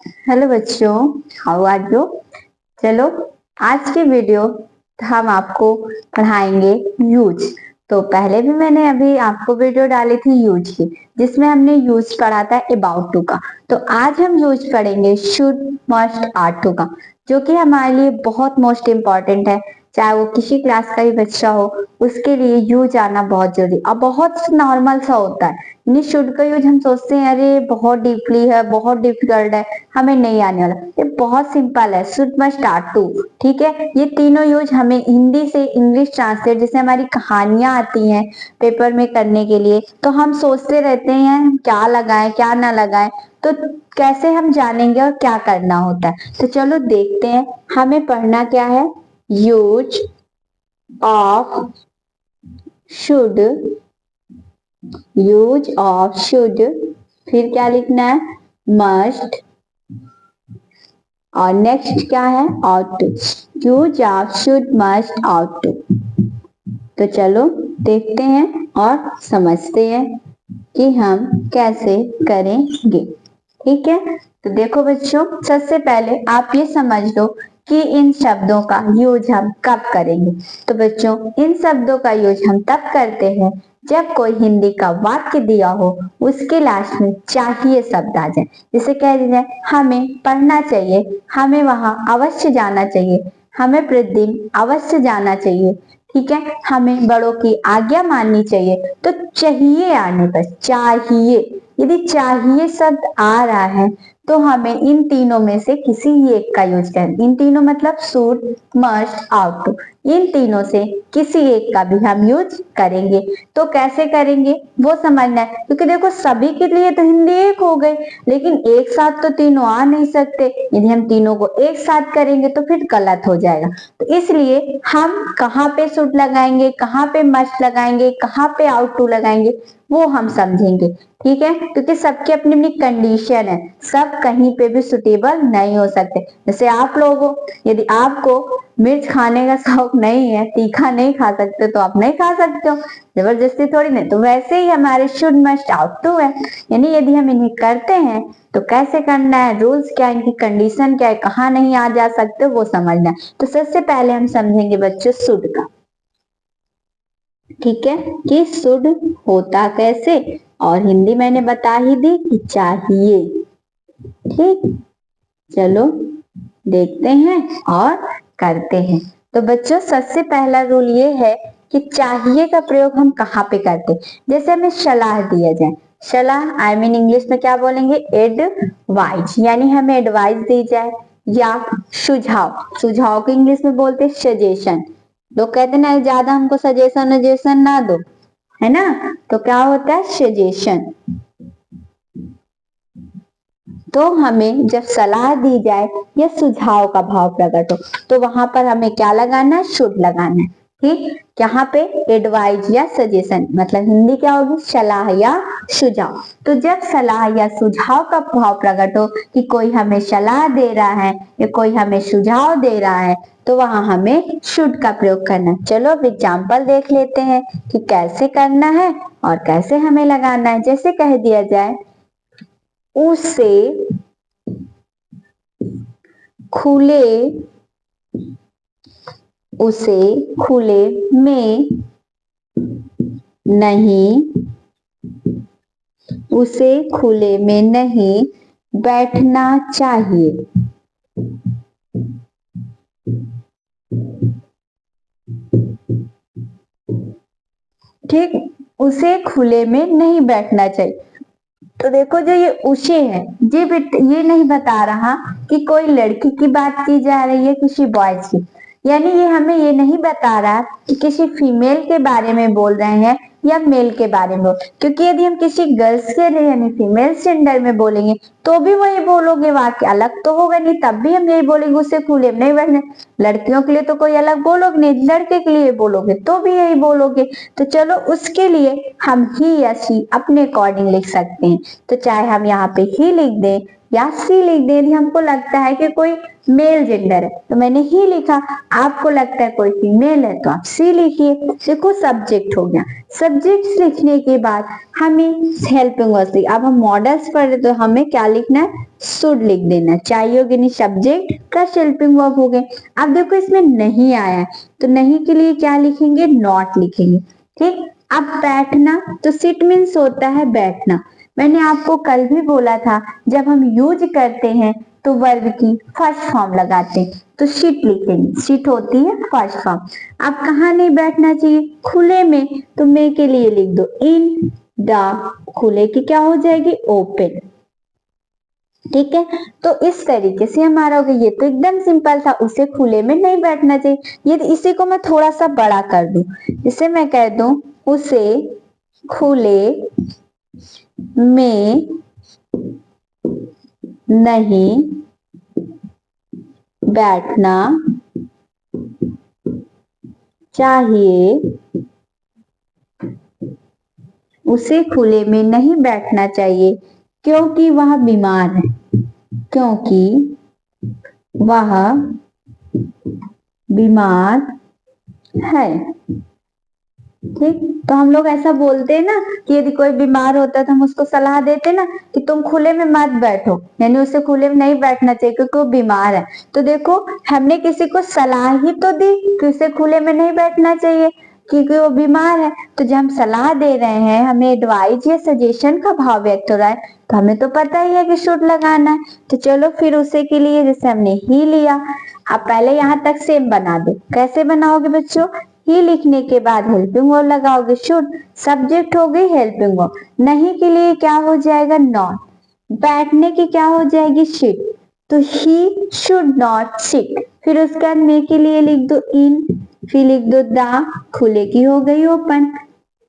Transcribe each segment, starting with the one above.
Hello बच्चों, how are you. चलो, आज की वीडियो हम आपको पढ़ाएंगे यूज। तो पहले भी मैंने अभी आपको वीडियो डाली थी यूज की, जिसमें हमने यूज पढ़ा था अबाउट टू का। तो आज हम यूज पढ़ेंगे शुड मस्ट आर टू का, जो कि हमारे लिए बहुत मोस्ट इम्पॉर्टेंट है। चाहे वो किसी क्लास का ही बच्चा हो, उसके लिए यूज आना बहुत जरूरी और बहुत नॉर्मल सा होता है। यानी शुड का यूज हम सोचते हैं अरे बहुत डीपली है, बहुत डिफिकल्ट है, हमें नहीं आने वाला। ये बहुत सिंपल है, शुड मस्ट आर टू। ठीक है, ये तीनों यूज हमें हिंदी से इंग्लिश ट्रांसलेट, जैसे हमारी कहानियां आती हैं पेपर में करने के लिए, तो हम सोचते रहते हैं क्या लगाएं क्या ना लगाएं। तो कैसे हम जानेंगे और क्या करना होता है, तो चलो देखते हैं। हमें पढ़ना क्या है, use of should, use of should, फिर क्या लिखना है, मस्ट, और नेक्स्ट क्या है, ought to। Use of should must ought to। तो चलो देखते हैं और समझते हैं कि हम कैसे करेंगे। ठीक है, तो देखो बच्चों, सबसे पहले आप ये समझ लो कि इन शब्दों का यूज हम कब करेंगे। तो बच्चों, इन शब्दों का यूज हम तब करते हैं जब कोई हिंदी का वाक्य दिया हो, उसके लास्ट में चाहिए शब्द आ जाए। जैसे कह दिया जाए हमें पढ़ना चाहिए, हमें वहां अवश्य जाना चाहिए, हमें प्रतिदिन अवश्य जाना चाहिए। ठीक है, हमें बड़ों की आज्ञा माननी चाहिए। तो चाहिए आने पर, चाहिए, यदि चाहिए शब्द आ रहा है तो हमें इन तीनों में से किसी एक का यूज करें। इन तीनों मतलब शुड मस्ट आउट टू, इन तीनों से किसी एक का भी हम यूज करेंगे। तो कैसे करेंगे वो समझना है, क्योंकि देखो सभी के लिए तो हिंदी एक हो गई, लेकिन एक साथ तो तीनों आ नहीं सकते। यदि हम तीनों को एक साथ करेंगे तो फिर गलत हो जाएगा। तो इसलिए हम कहाँ पे शुड लगाएंगे, कहाँ पे मस्ट लगाएंगे, कहाँ पे आउट टू लगाएंगे, वो हम समझेंगे। ठीक है, क्योंकि सबकी अपनी अपनी कंडीशन है, सब कहीं पे भी सुटेबल नहीं हो सकते। जैसे आप लोगों, यदि आपको मिर्च खाने का शौक नहीं है, तीखा नहीं खा सकते, तो आप नहीं खा सकते हो, जबरदस्ती थोड़ी नहीं। तो वैसे ही हमारे शुड मस्ट आउट टू है, यानी यदि हम इन्हें करते हैं तो कैसे करना है, रूल्स क्या है, इनकी कंडीशन क्या है, कहाँ नहीं आ जा सकते, वो समझना है। तो सबसे पहले हम समझेंगे बच्चों शुड का। ठीक है, कि शुड होता कैसे, और हिंदी मैंने बता ही दी कि चाहिए। ठीक, चलो देखते हैं और करते हैं। तो बच्चों, सबसे पहला रूल ये है कि चाहिए का प्रयोग हम कहाँ पे करते हैं। जैसे हमें सलाह दिया जाए, सलाह आई मीन इंग्लिश में क्या बोलेंगे, एडवाइज, यानी हमें एडवाइस दी जाए, या सुझाव, सुझाव को इंग्लिश में बोलते हैं सजेशन। लोग कहते ना ज्यादा हमको सजेशन वजेशन ना दो, है ना, तो क्या होता है सजेशन। तो हमें जब सलाह दी जाए या सुझाव का भाव प्रकट हो, तो वहां पर हमें क्या लगाना है, शुड लगाना है। ठीक, यहाँ पे एडवाइज या सजेशन मतलब हिंदी क्या होगी, सलाह या सुझाव। तो जब सलाह या सुझाव का भाव प्रकट हो कि कोई हमें सलाह दे रहा है या कोई हमें सुझाव दे रहा है, तो वहां हमें शुड का प्रयोग करना है। चलो अब एग्जाम्पल देख लेते हैं कि कैसे करना है और कैसे हमें लगाना है। जैसे कह दिया जाए, उसे खुले, उसे खुले में नहीं, उसे खुले में नहीं बैठना चाहिए। ठीक, उसे खुले में नहीं बैठना चाहिए। तो देखो जो ये उसे है, ये नहीं बता रहा कि कोई लड़की की बात की जा रही है किसी बॉयज की, यानी ये हमें ये नहीं बता रहा कि किसी फीमेल के बारे में बोल रहे हैं या मेल के बारे में। क्योंकि यदि हम किसी गर्ल्स के लिए यानी फीमेल जेंडर में बोलेंगे तो भी वही बोलोगे, वाक्य अलग तो होगा नहीं, तब भी हम यही बोलेंगे उसे खुले में नहीं बैठने। लड़कियों के लिए तो कोई अलग बोलोगे नहीं, लड़के के लिए बोलोगे तो भी यही बोलोगे। तो चलो उसके लिए हम ही या सी अपने अकॉर्डिंग लिख सकते हैं। तो चाहे हम यहाँ पे ही लिख दें या सी लिख दें। यदि हमको लगता है कि कोई मेल जेंडर है तो मैंने ही लिखा, आपको लगता है कोई फीमेल है तो आप सी लिखिए। देखो सब्जेक्ट हो गया, सब सब्जेक्ट्स लिखने के बाद हमें हेल्पिंग वर्ब्स लिख, अब हम मॉडल्स पढ़ रहे तो हमें क्या लिखना है, शुड लिख देना, चाहिए हो गया नहीं, सब्जेक्ट प्लस हेल्पिंग वर्ब हो गए। अब देखो इसमें नहीं आया है तो नहीं के लिए क्या लिखेंगे, नॉट लिखेंगे। ठीक, अब बैठना, तो सिट मीन्स होता है बैठना। मैंने आपको कल भी बोला था जब हम यूज करते हैं तो वर्ब की फर्स्ट फॉर्म लगाते हैं, तो सिट लिखेंगे, सिट होती है फर्स्ट फॉर्म। अब कहाँ नहीं बैठना चाहिए, खुले में, तो मैं के लिए लिख दो इन द, खुले की क्या हो जाएगी, ओपन। ठीक है, तो इस तरीके से हमारा हो गया। ये तो एकदम सिंपल था, उसे खुले में नहीं बैठना चाहिए। ये इसी को मैं थोड़ा सा बड़ा कर दूं, इसे मैं कह दूं उसे खुले में नहीं बैठना चाहिए, उसे खुले में नहीं बैठना चाहिए क्योंकि वह बीमार है, क्योंकि वह बीमार है। ठीक, तो हम लोग ऐसा बोलते हैं ना कि यदि कोई बीमार होता है तो हम उसको सलाह देते ना कि तुम खुले में मत बैठो, यानी उसे खुले में नहीं बैठना चाहिए क्योंकि वो बीमार है। तो देखो हमने किसी को सलाह ही तो दी कि उसे खुले में नहीं बैठना चाहिए क्योंकि वो बीमार है। तो जब हम सलाह दे रहे हैं, हमें एडवाइस या सजेशन का भाव व्यक्त हो रहा है, तो हमें तो पता ही है कि शुड लगाना है। तो चलो फिर उसे के लिए जैसे हमने ही लिया, अब पहले यहाँ तक सेम बना दो। कैसे बनाओगे बच्चों, ही लिखने के बाद हेल्पिंग वर्ब लगाओगे शुड, सब्जेक्ट हो गई हेल्पिंग वर्ब, नहीं के लिए क्या हो जाएगा, नॉट, बैठने की क्या हो जाएगी, सिट, तो ही शुड नॉट सिट। फिर उसके बाद मैं के लिए लिख दो इन, फिर लिख दो द, खुले की हो गई ओपन।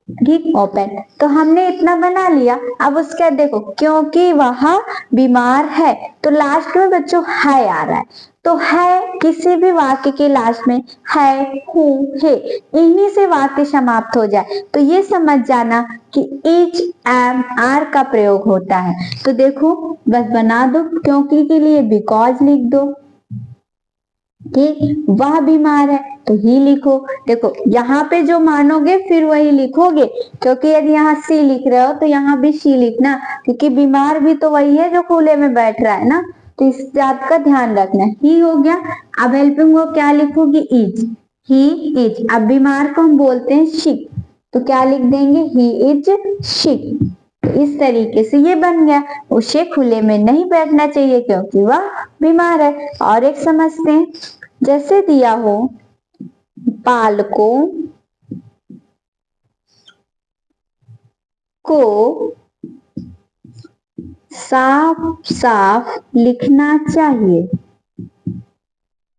ठीक, ओपन, तो हमने इतना बना लिया। अब उसके बाद देखो क्योंकि वह बीमार है, तो लास्ट में बच्चों है आ रहा है, तो है किसी भी वाक्य के लास्ट में है, हूँ, है, इन्हीं से वाक्य समाप्त हो जाए तो ये समझ जाना कि इज, एम, आर का प्रयोग होता है। तो देखो बस बना दो, क्योंकि के लिए बिकॉज लिख दो। ठीक, वह बीमार है तो ही लिखो। देखो यहाँ पे जो मानोगे फिर वही लिखोगे, क्योंकि यदि यहाँ सी लिख रहे हो तो यहाँ भी सी लिखना, क्योंकि बीमार भी तो वही है जो खुले में बैठ रहा है ना, तो इस बात का ध्यान रखना। ही हो गया, अब हेल्पिंग वो क्या लिखोगी, इज, ही इज। अब बीमार को हम बोलते हैं सिक, तो क्या लिख देंगे, ही इज सिक। इस तरीके से ये बन गया, उसे खुले में नहीं बैठना चाहिए क्योंकि वह बीमार है। और एक समझते हैं, जैसे दिया हो बालकों को साफ साफ लिखना चाहिए,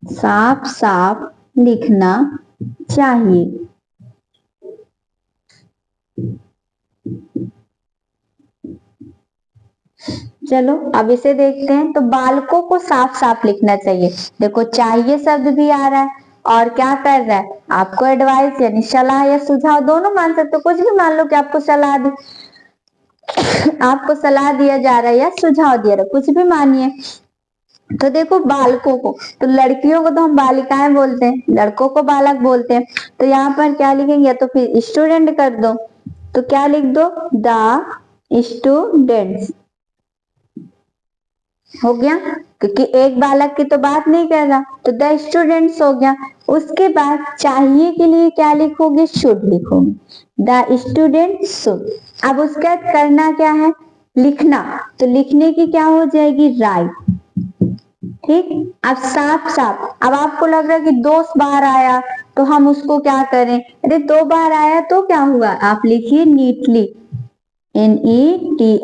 साफ साफ लिखना चाहिए। चलो अब इसे देखते हैं, तो बालकों को साफ साफ लिखना चाहिए। देखो चाहिए शब्द भी आ रहा है और क्या कर रहा है, आपको एडवाइस यानी सलाह या सुझाव दोनों मान सकते हो, कुछ भी मान लो कि आपको सलाह दी आपको सलाह दिया जा रहा है या सुझाव दिया रहा है, कुछ भी मानिए। तो देखो बालकों को, तो लड़कियों को तो हम बालिकाएं बोलते हैं, लड़कों को बालक बोलते हैं। तो यहाँ पर क्या लिखेंगे, या तो फिर स्टूडेंट कर दो, तो क्या लिख दो, द स्टूडेंट्स, हो गया, क्योंकि एक बालक की तो बात नहीं कर रहा, तो द स्टूडेंट्स हो गया। उसके बाद चाहिए के लिए क्या लिखोगे, शुड लिखोगे, द स्टूडेंट शुड। अब उसके बाद करना क्या है, लिखना, तो लिखने की क्या हो जाएगी, राइट। ठीक, अब साफ साफ, अब आपको लग रहा है कि 2 बार आया तो हम उसको क्या करें, अरे 2 बार आया तो क्या हुआ, आप लिखिए नीटली, NETLY।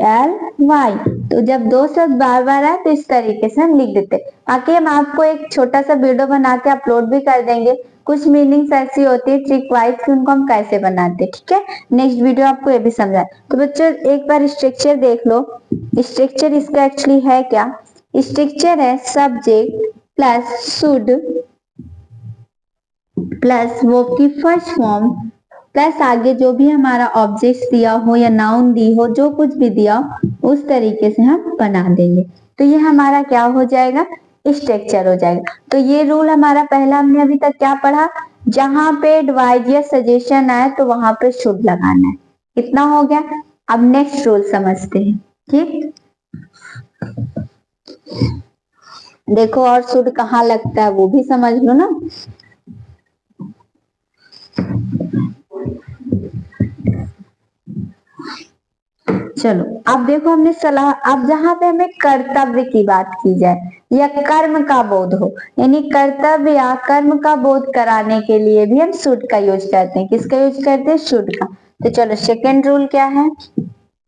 तो जब 2 शब्द बार बार आए तो इस तरीके से हम लिख देते। बाकी हम आपको एक छोटा सा वीडियो बना के अपलोड भी कर देंगे, कुछ मीनिंग्स ऐसी होती है ट्रिक वाइज कि उनको हम कैसे बनाते हैं। ठीक है, नेक्स्ट वीडियो आपको ये भी समझा। तो बच्चों एक बार स्ट्रक्चर देख लो, स्ट्रक्चर इसका एक्चुअली है क्या, स्ट्रक्चर है subject plus should plus verb की फर्स्ट फॉर्म प्लस आगे जो भी हमारा ऑब्जेक्ट दिया हो या नाउन दी हो, जो कुछ भी दिया हो उस तरीके से हम बना देंगे। तो ये हमारा क्या हो जाएगा, स्ट्रक्चर हो जाएगा। तो ये रूल हमारा पहला, हमने अभी तक क्या पढ़ा, जहां पे एडवाइज या सजेशन आए तो वहां पे शुड लगाना है। इतना हो गया। अब नेक्स्ट रूल समझते हैं। ठीक, देखो और शुड कहाँ लगता है वो भी समझ लो ना। चलो अब देखो, हमने सलाह, अब जहां पे हमें कर्तव्य की बात की जाए या कर्म का बोध हो, यानी कर्तव्य या कर्म का बोध कराने के लिए भी हम शुड का यूज करते हैं। किसका यूज करते हैं? शुड का। तो चलो सेकेंड रूल क्या है?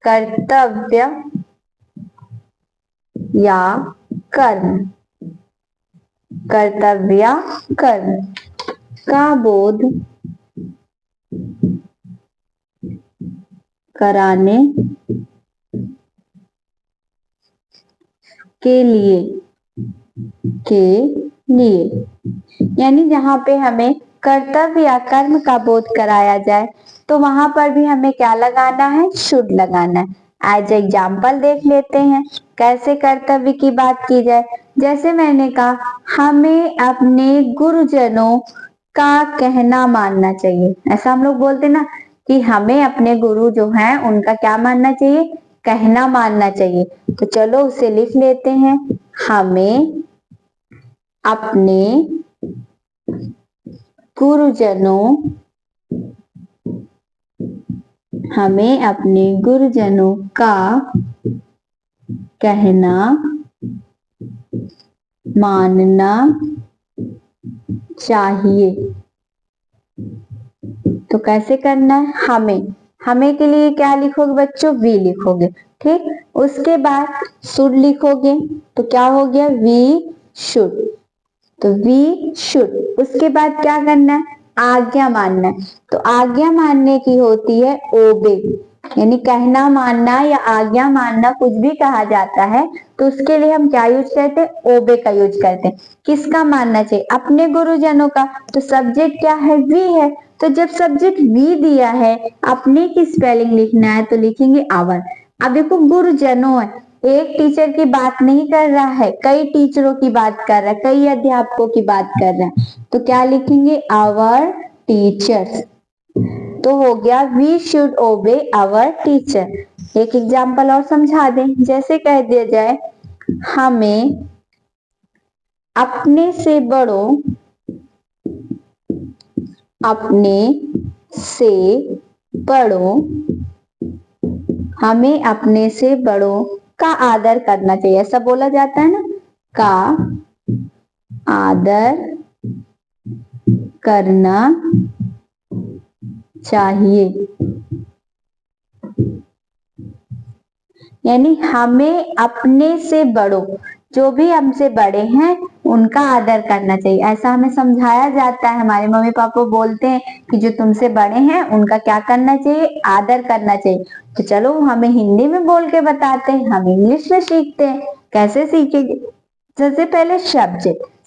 कर्तव्य या कर्म, कर्तव्य या कर्म का बोध कराने के लिए यानी जहां पे हमें कर्तव्य या कर्म का बोध कराया जाए तो वहां पर भी हमें क्या लगाना है? शुड लगाना है। एज एग्जाम्पल देख लेते हैं कैसे कर्तव्य की बात की जाए। जैसे मैंने कहा, हमें अपने गुरुजनों का कहना मानना चाहिए। ऐसा हम लोग बोलते ना कि हमें अपने गुरु जो हैं उनका क्या मानना चाहिए? कहना मानना चाहिए। तो चलो उसे लिख लेते हैं। हमें अपने गुरुजनों का कहना मानना चाहिए। तो कैसे करना है? हमें के लिए क्या लिखोगे बच्चों? वी लिखोगे। ठीक, उसके बाद शुड लिखोगे तो क्या हो गया? We should. तो वी शुड, उसके बाद क्या करना है? आज्ञा मानना है। तो आज्ञा मानने की होती है ओबे, यानी कहना मानना या आज्ञा मानना कुछ भी कहा जाता है तो उसके लिए हम क्या यूज करते हैं? ओबे का यूज करते हैं। किसका मानना चाहिए? अपने गुरुजनों का। तो सब्जेक्ट क्या है? वी है। तो जब सब्जेक्ट वी दिया है, अपने की स्पेलिंग लिखना है तो लिखेंगे आवर। अब देखो गुरुजनों है, एक टीचर की बात नहीं कर रहा है, कई टीचरों की बात कर रहा है, कई अध्यापकों की बात कर रहा है। तो क्या लिखेंगे? Our teachers. तो हो गया we should obey our teacher. एक एग्जाम्पल और समझा दें, जैसे कह दिया जाए हमें अपने से बड़ों हमें अपने से बड़ों का आदर करना चाहिए। ऐसा बोला जाता है ना, का आदर करना चाहिए। यानी हमें अपने से बड़ों, जो भी हमसे बड़े हैं उनका आदर करना चाहिए। ऐसा हमें समझाया जाता है। हमारे मम्मी पापा बोलते हैं कि जो तुमसे बड़े हैं उनका क्या करना चाहिए? आदर करना चाहिए। तो चलो हमें हिंदी में बोल के बताते हैं, हम इंग्लिश में सीखते हैं। कैसे सीखेंगे? सबसे पहले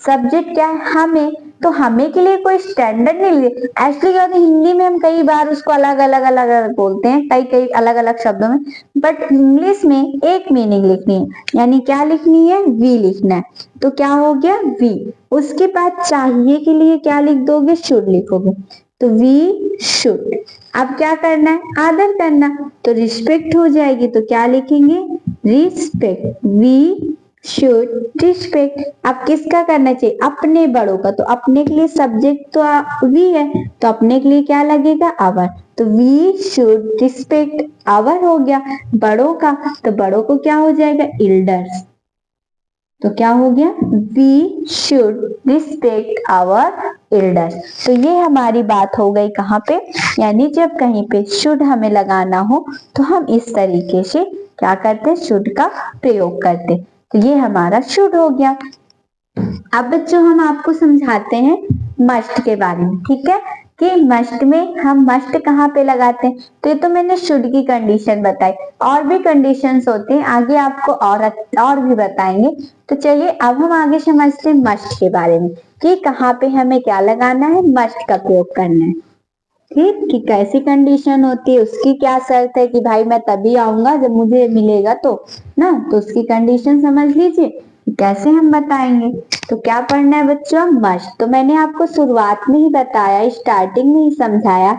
सब्जेक्ट क्या है? हमें। तो हमें के लिए कोई स्टैंडर्ड नहीं है। एक्चुअली क्या होता है, हिंदी में हम कई बार उसको अलग अलग बोलते हैं, कई अलग अलग शब्दों में, बट इंग्लिश में एक मीनिंग लिखनी है। यानी क्या लिखनी है? वी लिखना है। तो क्या हो गया? वी। उसके बाद चाहिए के लिए क्या लिख दोगे? शुड लिखोगे। तो वी शुड। अब क्या करना है? आदर करना। तो रिस्पेक्ट हो जाएगी। तो क्या लिखेंगे? रिस्पेक्ट। We should respect. अब किसका करना चाहिए? अपने बड़ों का। तो अपने के लिए सब्जेक्ट तो वी है, तो अपने के लिए क्या लगेगा? आवर। तो वी शुड रिस्पेक्ट आवर हो गया। बड़ों का, तो बड़ों को क्या हो जाएगा? एल्डर्स। तो क्या हो गया? We should respect our elders. तो ये हमारी बात हो गई कहाँ पे? यानी जब कहीं पे शुड हमें लगाना हो तो हम इस तरीके से क्या करते? शुड का प्रयोग करते। तो ये हमारा शुड हो गया। अब बच्चों हम आपको समझाते हैं मस्ट के बारे में। ठीक है, कि मस्ट में हम मस्ट कहाँ पे लगाते हैं। तो ये तो मैंने शुड की कंडीशन बताई, और भी कंडीशंस होती हैं, आगे आपको और भी बताएंगे। तो चलिए अब हम आगे समझते हैं मस्ट के बारे में, कि कहाँ पे हमें क्या लगाना है? मस्ट का प्रयोग करना है। ठीक, कि कैसी कंडीशन होती है, उसकी क्या शर्त है कि भाई मैं तभी आऊंगा जब मुझे मिलेगा तो ना। तो उसकी कंडीशन समझ लीजिए, कैसे हम बताएंगे। तो क्या पढ़ना है बच्चों? मस्ट। तो मैंने आपको शुरुआत में ही बताया, स्टार्टिंग में ही समझाया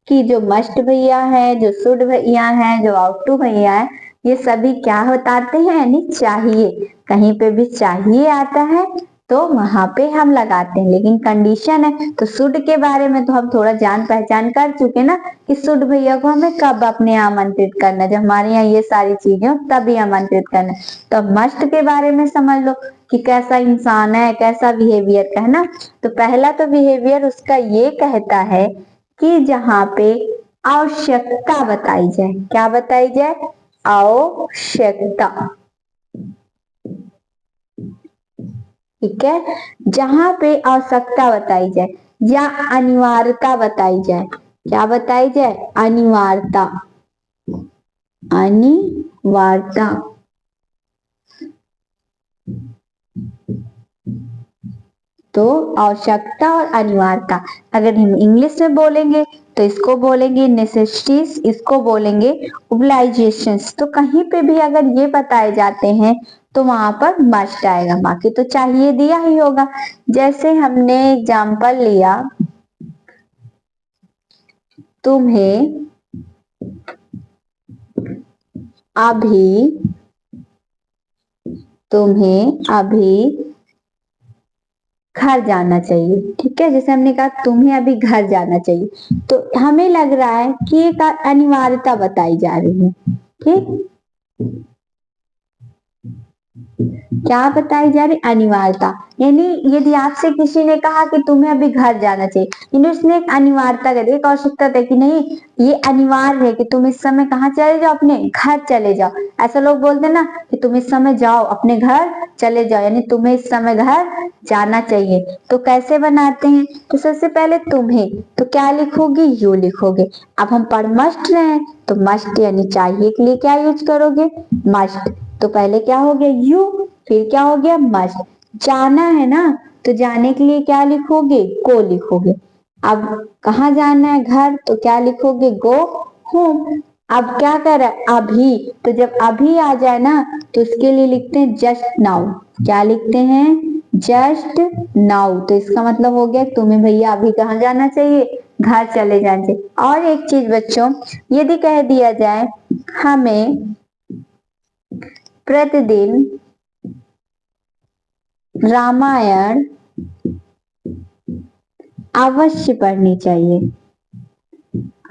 कि जो मस्ट भैया है, जो शुड भैया है, जो आउट टू भैया है, ये सभी क्या बताते हैं? यानी चाहिए। कहीं पे भी चाहिए आता है तो वहां पे हम लगाते हैं, लेकिन कंडीशन है। तो शुड के बारे में तो हम थोड़ा जान पहचान कर चुके ना कि शुड भैया को हमें कब अपने यहाँ आमंत्रित करना, जब हमारे यहाँ ये सारी चीजें हो तभी आमंत्रित करना। तो मस्ट के बारे में समझ लो कि कैसा इंसान है, कैसा बिहेवियर का है ना। तो पहला तो बिहेवियर उसका ये कहता है कि जहाँ पे आवश्यकता बताई जाए। क्या बताई जाए? आवश्यकता। ठीक है, जहां पे आवश्यकता बताई जाए या अनिवार्यता बताई जाए। क्या बताई जाए? अनिवार्यता। अनिवार्यता। तो आवश्यकता और अनिवार्यता, अगर हम इंग्लिश में बोलेंगे तो इसको बोलेंगे नेसेसिटीज, इसको बोलेंगे ओब्लाइजेशंस। तो कहीं पे भी अगर ये बताए जाते हैं तो वहां पर मस्ट आएगा, बाकी तो चाहिए दिया ही होगा। जैसे हमने एग्जाम्पल लिया, तुम्हें अभी घर जाना चाहिए। ठीक है, जैसे हमने कहा तुम्हें अभी घर जाना चाहिए, तो हमें लग रहा है कि एक अनिवार्यता बताई जा रही है। ठीक, क्या बताई जा रही? अनिवार्यता। यानी यदि आपसे किसी ने कहा कि तुम्हें अभी घर जाना चाहिए, यानी उसने एक अनिवार्यता कर दी, एक आवश्यकता है कि नहीं ये अनिवार्य है कि तुम इस समय कहाँ चले जाओ? अपने घर चले जाओ। ऐसा लोग बोलते ना कि तुम इस समय जाओ अपने घर चले जाओ, यानी तुम्हें इस समय घर जाना चाहिए। तो कैसे बनाते हैं? तो सबसे पहले तुम्हें, तो क्या लिखोगे? यू लिखोगे। अब हम पढ़ मस्ट रहे हैं तो मस्ट यानी चाहिए के लिए क्या यूज करोगे? मस्ट। तो पहले क्या हो गया? यू, फिर क्या हो गया? मस्ट। जाना है ना, तो जाने के लिए क्या लिखोगे? गो लिखोगे। अब कहाँ जाना है? घर, तो क्या लिखोगे? Go home. अब क्या कर रहा है? अभी, तो जब अभी आ जाए ना तो उसके लिए लिखते हैं जस्ट नाउ। क्या लिखते हैं? Just now. तो इसका मतलब हो गया तुम्हें भैया अभी कहाँ जाना चाहिए? घर चले जाना चाहिए। और एक चीज बच्चों, यदि कह दिया जाए हमें प्रतिदिन रामायण अवश्य पढ़नी चाहिए,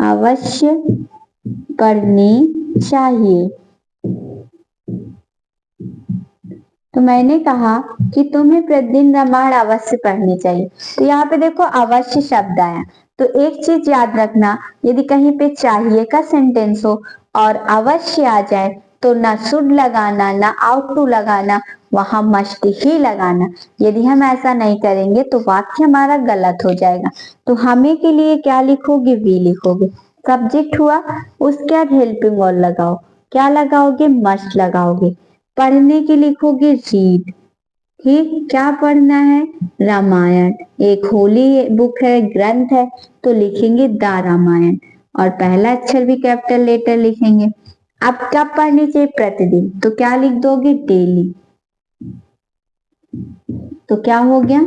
अवश्य पढ़नी चाहिए। तो मैंने कहा कि तुम्हें प्रतिदिन रामायण अवश्य पढ़नी चाहिए, तो यहाँ पे देखो अवश्य शब्द आया। तो एक चीज याद रखना, यदि कहीं पे चाहिए का सेंटेंस हो और अवश्य आ जाए तो ना शुड लगाना ना आउट टू लगाना, वहां मस्ट ही लगाना। यदि हम ऐसा नहीं करेंगे तो वाक्य हमारा गलत हो जाएगा। तो हमें के लिए क्या लिखोगे? वी लिखोगे। सब्जेक्ट हुआ, उसके बाद हेल्पिंग वर्ब लगाओ। क्या लगाओगे? मस्ट लगाओगे। पढ़ने की लिखोगे रीड। ठीक, क्या पढ़ना है? रामायण। एक होली बुक है, ग्रंथ है, तो लिखेंगे द रामायण और पहला अक्षर भी कैपिटल लेटर लिखेंगे। अब कब पढ़नी चाहिए? प्रतिदिन। तो क्या लिख दोगे? डेली। तो क्या हो गया?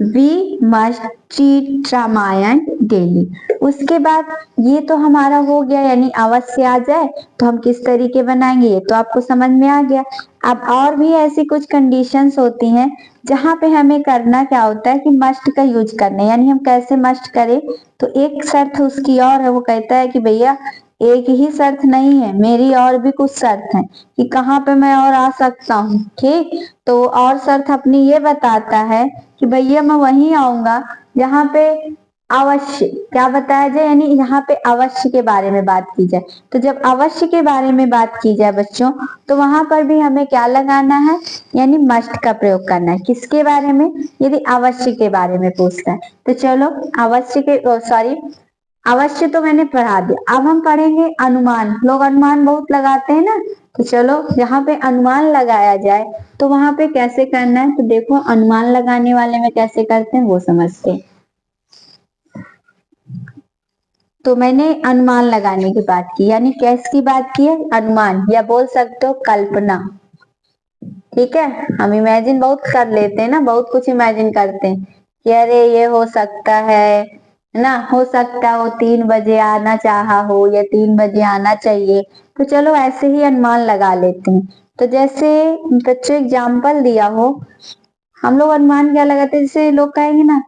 We must read Ramayana daily. उसके बाद ये तो हमारा हो गया, यानी अवश्य आ जाए तो हम किस तरीके बनाएंगे ये तो आपको समझ में आ गया। अब और भी ऐसी कुछ कंडीशंस होती हैं जहां पे हमें करना क्या होता है कि मस्ट का यूज करना है। यानी हम कैसे मस्ट करें? तो एक शर्त उसकी और है, वो कहता है कि भैया एक ही शर्त नहीं है, मेरी और भी कुछ शर्त है कि कहाँ पे मैं और आ सकता हूँ। ठीक, तो और शर्त अपनी ये बताता है कि भैया मैं वहीं आऊंगा जहाँ पे अवश्य क्या बताया जाए, यानी यहाँ पे अवश्य के बारे में बात की जाए। तो जब अवश्य के बारे में बात की जाए बच्चों, तो वहां पर भी हमें क्या लगाना है? यानी मस्ट का प्रयोग करना है। किसके बारे में? यदि अवश्य के बारे में पूछता है तो चलो अवश्य के, सॉरी अवश्य तो मैंने पढ़ा दिया। अब हम पढ़ेंगे अनुमान। लोग अनुमान बहुत लगाते हैं ना, तो चलो जहाँ पे अनुमान लगाया जाए तो वहां पे कैसे करना है, तो देखो अनुमान लगाने वाले में कैसे करते हैं वो समझते हैं। तो मैंने अनुमान लगाने की बात की, यानी किसकी बात की है? अनुमान, या बोल सकते हो कल्पना। ठीक है। हम इमेजिन बहुत कर लेते हैं ना, बहुत कुछ इमेजिन करते हैं कि अरे ये हो सकता है ना, हो सकता हो 3 बजे आना चाहा हो या 3 बजे आना चाहिए। तो चलो ऐसे ही अनुमान लगा लेते हैं। तो जैसे बच्चों एग्जाम्पल दिया हो, हम लोग अनुमान क्या लगाते हैं, जैसे लोग कहेंगे ना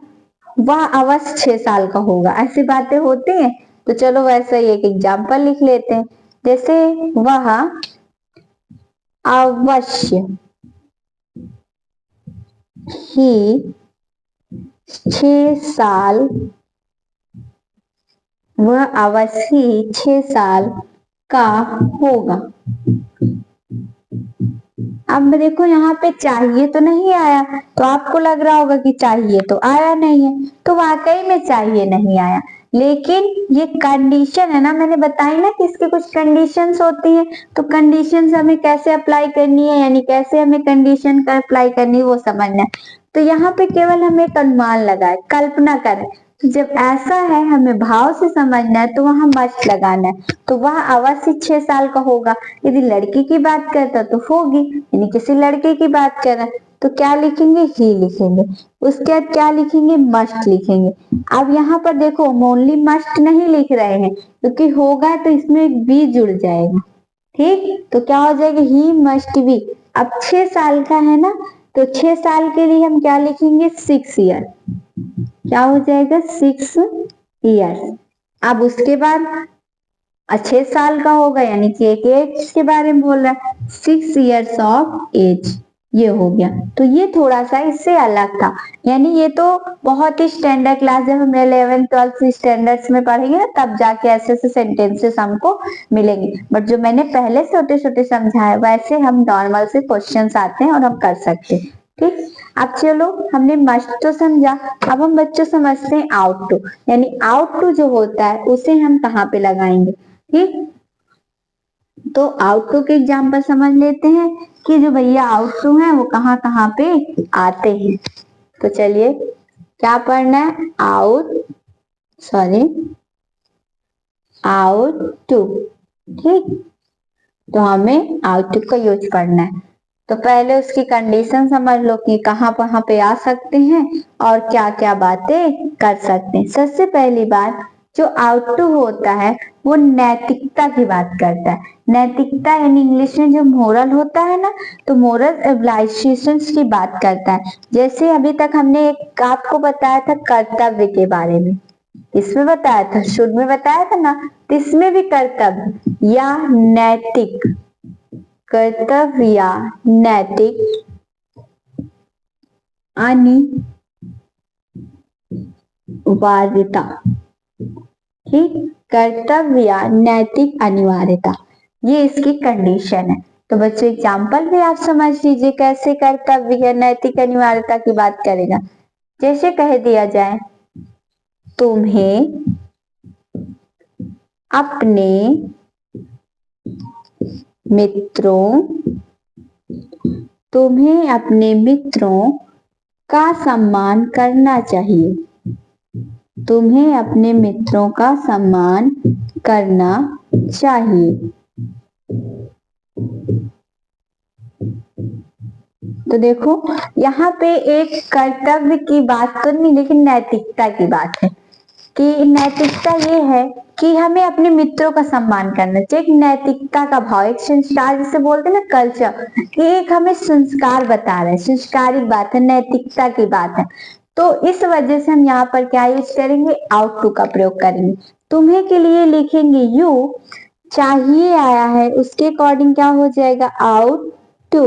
वह अवश्य 6 साल का होगा, ऐसी बातें होती हैं। तो चलो वैसे ही एक एग्जाम्पल लिख लेते हैं। जैसे वह अवश्य ही 6 साल, वह अवश्य ही 6 साल का होगा। अब देखो यहाँ पे चाहिए तो नहीं आया, तो आपको लग रहा होगा कि चाहिए तो आया नहीं है, तो वाकई में चाहिए नहीं आया। लेकिन ये कंडीशन है ना, मैंने बताई ना कि इसके कुछ कंडीशंस होती है। तो कंडीशंस हमें कैसे अप्लाई करनी है, यानी कैसे हमें कंडीशन का अप्लाई करनी है वो समझना है। तो यहाँ पे केवल हम एक अनुमान लगाए, कल्पना करें। जब ऐसा है हमें भाव से समझना है तो वहां मस्ट लगाना है। तो वह अवश्य 6 साल का होगा। यदि लड़की की बात करता तो होगी, यानी किसी लड़के की बात कर रहा है तो क्या लिखेंगे, ही लिखेंगे। उसके बाद क्या लिखेंगे, मस्ट लिखेंगे। अब यहाँ पर देखो हम ओनली मस्ट नहीं लिख रहे हैं, क्योंकि होगा तो इसमें एक बी जुड़ जाएगा। ठीक, तो क्या हो जाएगा, ही मस्ट बी। अब 6 साल का है ना, तो 6 साल के लिए हम क्या लिखेंगे, 6 ईयर। क्या हो जाएगा, 6 ईयर। अब उसके बाद 6 साल का होगा, यानी कि एक एज के बारे में बोल रहा है, 6 ईयर्स ऑफ एज। ये हो गया। तो ये थोड़ा सा इससे अलग था, यानी ये तो बहुत ही स्टैंडर्ड क्लास, जब हम 11th 12th स्टैंडर्ड्स में पढ़ेंगे ना तब जाके ऐसे ऐसे सेंटेंसेस हमको मिलेंगे। बट जो मैंने पहले छोटे छोटे समझाया वैसे हम नॉर्मल से क्वेश्चंस आते हैं और हम कर सकते हैं। ठीक, अब चलो हमने मस्ट तो समझा, अब हम बच्चों समझते हैं आउट टू। यानी आउट टू जो होता है उसे हम कहाँ पे लगाएंगे। ठीक, तो आउट टू के एग्जाम्पल समझ लेते हैं कि जो भैया आउट टू है वो कहाँ कहाँ पे आते हैं। तो चलिए क्या पढ़ना है, आउट टू। ठीक, तो हमें आउट टू का यूज पढ़ना है। तो पहले उसकी कंडीशन समझ लो कि कहाँ कहाँ पे आ सकते हैं और क्या क्या बातें कर सकते हैं। सबसे पहली बात, जो आउट टू होता है वो नैतिकता की बात करता है। नैतिकता यानी इंग्लिश में जो मोरल होता है ना, तो मोरल एब्लाइजेशंस की बात करता है। जैसे अभी तक हमने एक आपको बताया था कर्तव्य के बारे में, इसमें बताया था, शुद्ध में बताया था ना, तो इसमें भी कर्तव्य या नैतिक, कर्तव्य या नैतिक अनिवार्यता। ठीक, कर्तव्य या नैतिक अनिवार्यता, ये इसकी कंडीशन है। तो बच्चों एग्जाम्पल भी आप समझ लीजिए कैसे कर्तव्य या नैतिक अनिवार्यता की बात करेगा। जैसे कह दिया जाए, तुम्हें अपने मित्रों तुम्हें अपने मित्रों का सम्मान करना चाहिए। तुम्हें अपने मित्रों का सम्मान करना चाहिए। तो देखो यहाँ पे एक कर्तव्य की बात तो नहीं, लेकिन नैतिकता की बात है कि नैतिकता ये है कि हमें अपने मित्रों का सम्मान करना चाहिए। एक नैतिकता का भाव, एक संस्कार, जिसे बोलते हैं ना कल्चर, कि एक हमें संस्कार बता रहे हैं, संस्कारिक बात है, नैतिकता की बात है। तो इस वजह से हम यहाँ पर क्या यूज करेंगे, आउट टू का प्रयोग करेंगे। तुम्हें के लिए लिखेंगे यू, चाहिए आया है उसके अकॉर्डिंग क्या हो जाएगा, आउट टू।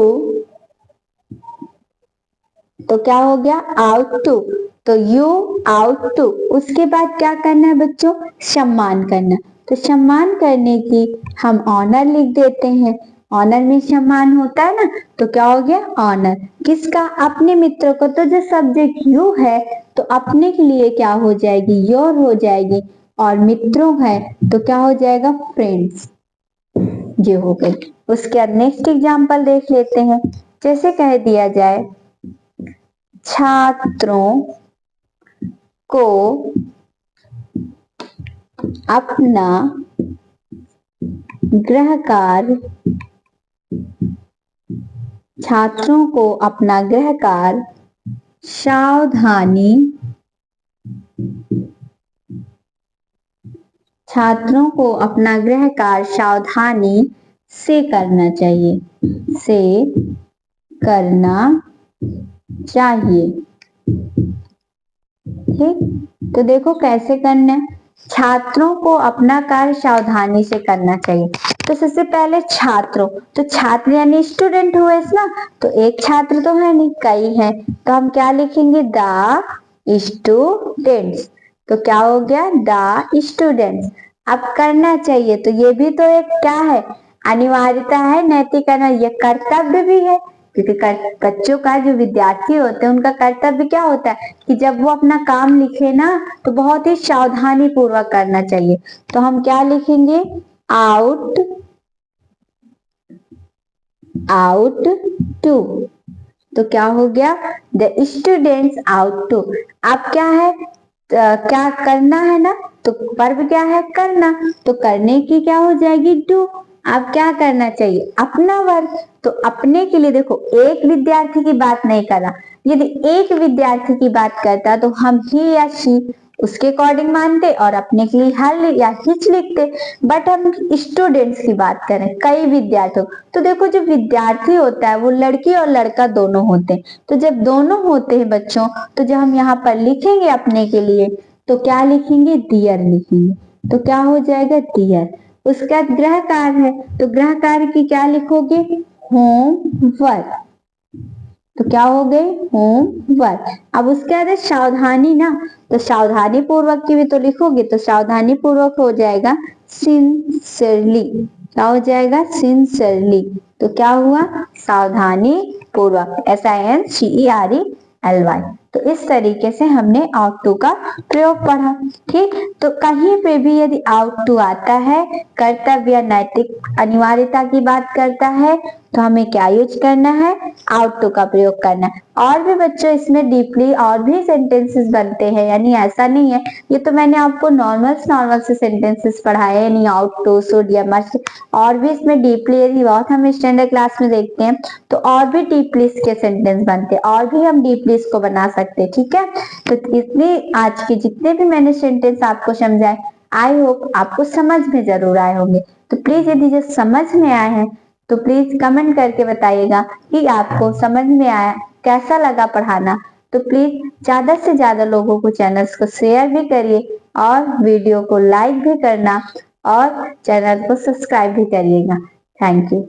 तो क्या हो गया, आउट टू। तो यू आउट टू, उसके बाद क्या करना है बच्चों, सम्मान करना। तो सम्मान करने की हम ऑनर लिख देते हैं। ऑनर में सम्मान होता है ना, तो क्या हो गया, ऑनर किसका, अपने मित्रों को। तो जो सब्जेक्ट यू है तो अपने के लिए क्या हो जाएगी, योर हो जाएगी, और मित्रों है तो क्या हो जाएगा, फ्रेंड्स। ये हो गई। उसके बाद नेक्स्ट एग्जाम्पल देख लेते हैं। जैसे कह दिया जाए, छात्रों को अपना गृह कार्य छात्रों को अपना गृह कार्य सावधानी छात्रों को अपना गृह कार्य सावधानी से करना चाहिए से करना चाहिए। ठीक, तो देखो कैसे करना है। छात्रों को अपना कार्य सावधानी से करना चाहिए। तो सबसे पहले छात्रों, तो छात्र यानी स्टूडेंट हुए ना, तो एक छात्र तो है नहीं, कई है, तो हम क्या लिखेंगे, द स्टूडेंट्स। तो क्या हो गया, द स्टूडेंट्स। अब करना चाहिए, तो ये भी तो एक क्या है, अनिवार्यता है, नैतिक ये कर्तव्य भी है, क्योंकि बच्चों का जो विद्यार्थी होते हैं उनका कर्तव्य क्या होता है कि जब वो अपना काम लिखे ना तो बहुत ही सावधानी पूर्वक करना चाहिए। तो हम क्या लिखेंगे, आउट टू। तो क्या हो गया, द स्टूडेंट्स आउट टू। अब क्या है, क्या करना है ना, तो वर्ब क्या है, करना, तो करने की क्या हो जाएगी, डू। अब क्या करना चाहिए, अपना वर्ग। तो अपने के लिए देखो, एक विद्यार्थी की बात नहीं कर रहा, यदि एक विद्यार्थी की बात करता तो हम ही या शी उसके अकॉर्डिंग मानते और अपने के लिए हल या हिच लिखते। बट हम स्टूडेंट्स की बात करें, कई विद्यार्थियों, तो देखो जो विद्यार्थी होता है वो लड़की और लड़का दोनों होते हैं। तो जब दोनों होते हैं बच्चों, तो जब हम यहाँ पर लिखेंगे अपने के लिए, तो क्या लिखेंगे, डियर लिखेंगे। तो क्या हो जाएगा, डियर। उसका गृह कार्य है, तो गृह कार्य की क्या लिखोगे, होमवर्क। तो क्या हो गए, होमवर्क। अब उसके बाद सावधानी ना, तो सावधानी पूर्वक की भी तो लिखोगे, तो सावधानी पूर्वक हो जाएगा सिंसियरली। क्या हो जाएगा, सिंसियरली। तो क्या हुआ, सावधानी पूर्वक, SINCERELY। तो इस तरीके से हमने आउट टू का प्रयोग पढ़ा। ठीक, तो कहीं पे भी यदि आउट टू आता है, कर्तव्य या नैतिक अनिवार्यता की बात करता है, तो हमें क्या यूज करना है, आउट टू का प्रयोग करना है। और भी बच्चों इसमें डीपली और भी सेंटेंसेस बनते हैं, यानी ऐसा नहीं है, ये तो मैंने आपको नॉर्मल से सेंटेंसेस पढ़ाए, यानी आउट टू, शुड या मस्ट। और भी इसमें डीपली, यदि बहुत हम स्टैंडर्ड क्लास में देखते हैं तो और भी डीपली इसके सेंटेंस बनते हैं, और भी हम डीपली इसको बना सकते हैं। ठीक है, तो इतने आज के जितने भी मैंने सेंटेंस आपको समझाए, आई होप आपको समझ में जरूर आए होंगे। तो प्लीज यदि जो समझ में आए हैं तो प्लीज कमेंट करके बताइएगा कि आपको समझ में आया, कैसा लगा पढ़ाना। तो प्लीज ज्यादा से ज्यादा लोगों को चैनल्स को शेयर भी करिए और वीडियो को लाइक भी करना और चैनल को सब्सक्राइब भी करिएगा। Thank you.